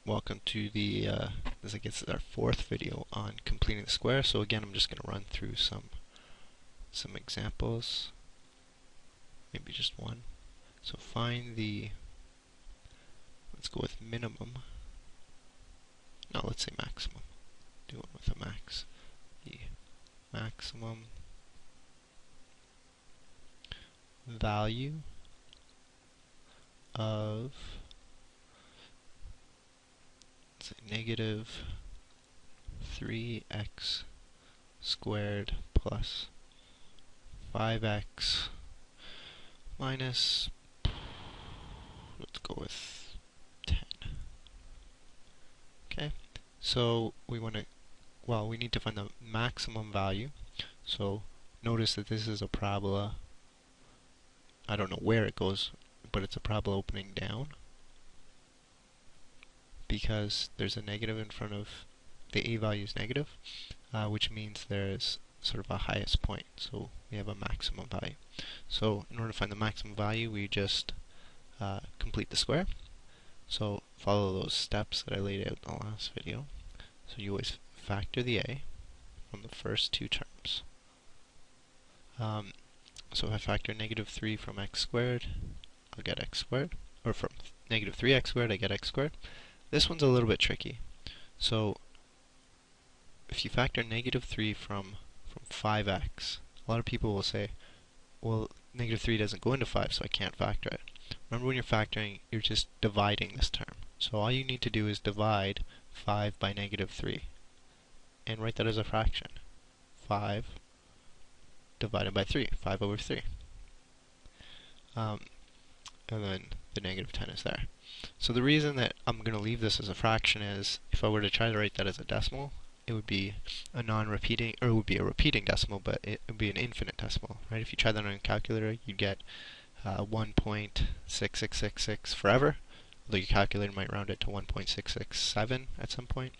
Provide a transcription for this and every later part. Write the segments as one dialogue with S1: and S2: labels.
S1: welcome to the this I guess is our fourth video on completing the square. So again, I'm just going to run through some examples, maybe just one. So find the, let's go with minimum. No, let's say maximum. Do it with a max. The maximum value of negative 3x squared plus 5x minus, let's go with 10. Okay, so we want to, we need to find the maximum value. So notice that this is a parabola. I don't know where it goes, but it's a parabola opening down, because there's a negative in front of the a value is negative, which means there's sort of a highest point, so we have a maximum value. So in order to find the maximum value, we just complete the square. So follow those steps that I laid out in the last video. So you always factor the a from the first two terms. So if I factor negative 3 from x squared, I'll get x squared, or from negative 3x squared, I get x squared. This one's a little bit tricky. So if you factor negative 3 from 5x, a lot of people will say, well, negative 3 doesn't go into 5, so I can't factor it. Remember, when you're factoring, you're just dividing this term. So all you need to do is divide 5 by negative 3, and write that as a fraction. 5 divided by 3, 5 over 3. And then the negative 10 is there. So the reason that I'm going to leave this as a fraction is, if I were to try to write that as a decimal, it would be a non-repeating, or it would be a repeating decimal, but it would be an infinite decimal, right? If you try that on a calculator, you'd get 1.6666 forever, although your calculator might round it to 1.667 at some point,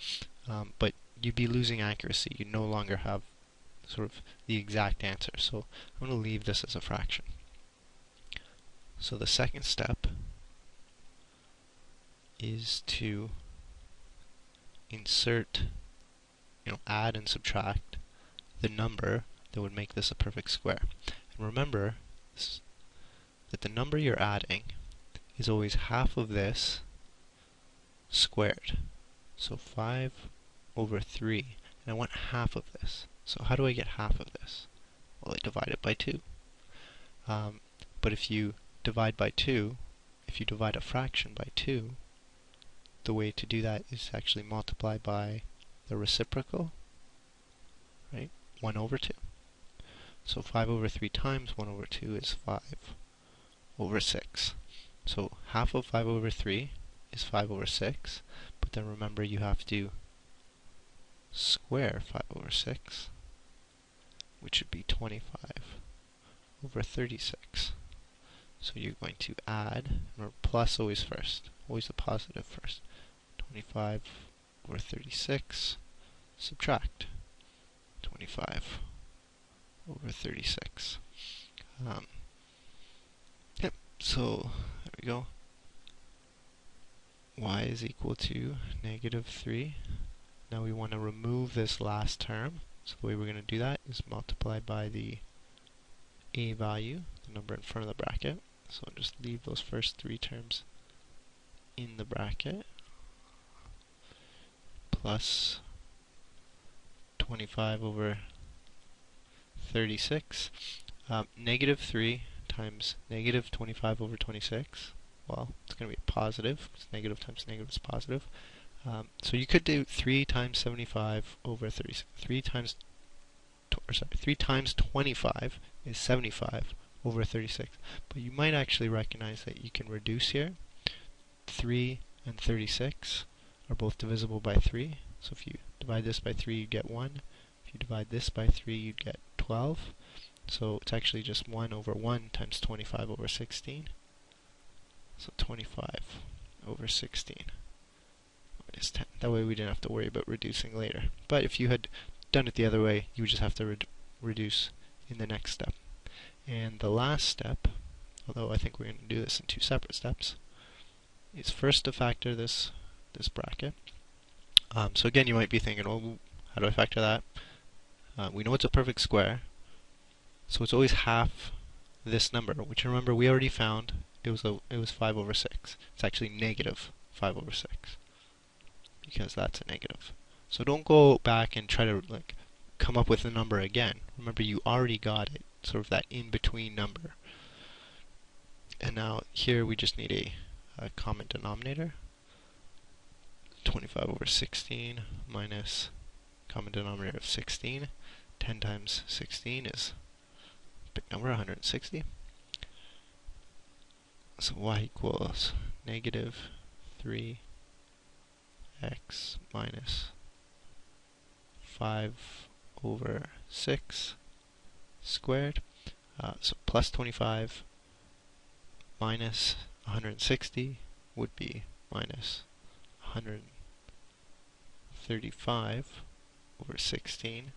S1: but you'd be losing accuracy. You no longer have sort of the exact answer. So I'm going to leave this as a fraction. So the second step is to insert, add and subtract the number that would make this a perfect square. And remember that the number you're adding is always half of this squared. So 5 over 3, and I want half of this. So how do I get half of this? Well, I divide it by 2. But if you divide by 2, if you divide a fraction by 2, the way to do that is actually multiply by the reciprocal, right? 1 over 2. So 5 over 3 times 1 over 2 is 5 over 6. So half of 5 over 3 is 5 over 6, but then remember, you have to square 5 over 6, which would be 25 over 36. So you're going to add, remember, plus always first, always the positive first. 25 over 36, subtract 25 over 36. Yep, so there we go. Y is equal to negative 3. Now we want to remove this last term. So the way we're going to do that is multiply by the a value, the number in front of the bracket. So just leave those first 3 terms in the bracket, plus 25 over 36. Negative 3 times negative 25 over 26. Well, it's going to be positive, because negative times negative is positive. So you could do 3 times 75 over 36. 3 times 25 is 75 over 36. But you might actually recognize that you can reduce here. 3 and 36 are both divisible by 3. So if you divide this by 3, you get 1. If you divide this by 3, you get 12. So it's actually just 1 over 1 times 25 over 16. So 25 over 16 minus 10. That way we didn't have to worry about reducing later. But if you had done it the other way, you would just have to reduce in the next step. And the last step, although I think we're going to do this in 2 separate steps, is first to factor this this bracket. So again, you might be thinking, well, how do I factor that? We know it's a perfect square, so it's always half this number, which remember we already found it was 5 over 6. It's actually negative 5 over 6 because that's a negative. So don't go back and try to like come up with a number again. Remember, you already got it, sort of that in-between number. And now here we just need a common denominator. 25 over 16 minus common denominator of 16. 10 times 16 is a big number, 160. So y equals negative 3x minus 5 over 6 squared. So plus 25 minus 160 would be minus 135 over 16.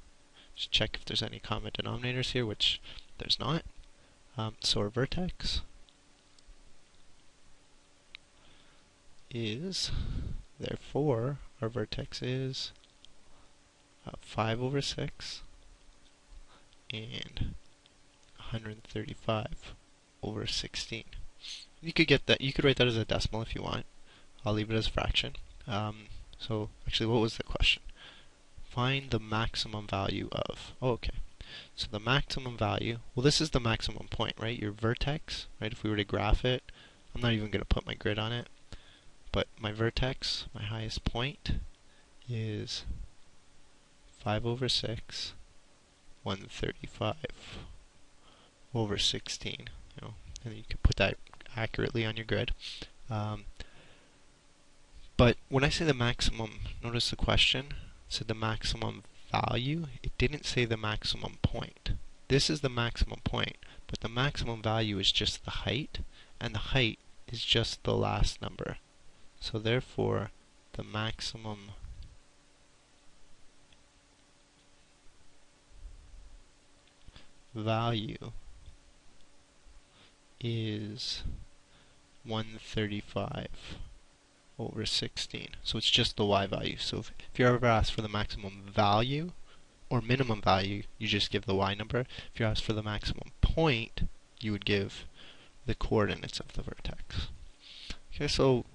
S1: Just check if there's any common denominators here, which there's not. So our vertex is, therefore, our vertex is 5 over 6 and 135 over 16. You could get that. You could write that as a decimal if you want. I'll leave it as a fraction. So actually, what was the question? Find the maximum value of. Oh, okay. So the maximum value. Well, this is the maximum point, right? Your vertex, right? If we were to graph it, I'm not even going to put my grid on it. But my vertex, my highest point, is 5 over 6, 135 over 16. You know, and you can put that accurately on your grid. But when I say the maximum, notice the question said the maximum value. It didn't say the maximum point. This is the maximum point, but the maximum value is just the height, and the height is just the last number. So therefore, the maximum value is 135 over 16. So it's just the y value. So if you're ever asked for the maximum value or minimum value, you just give the y number. If you're asked for the maximum point, you would give the coordinates of the vertex. Okay, so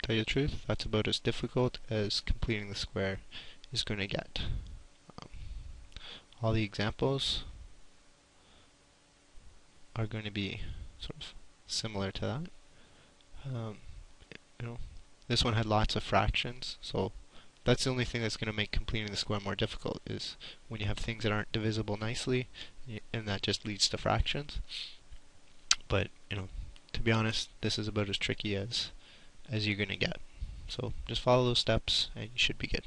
S1: tell you the truth, that's about as difficult as completing the square is going to get. All the examples are going to be sort of similar to that. You know, this one had lots of fractions, so that's the only thing that's going to make completing the square more difficult, is when you have things that aren't divisible nicely, and that just leads to fractions. But you know, to be honest, this is about as tricky as you're going to get. So just follow those steps and you should be good.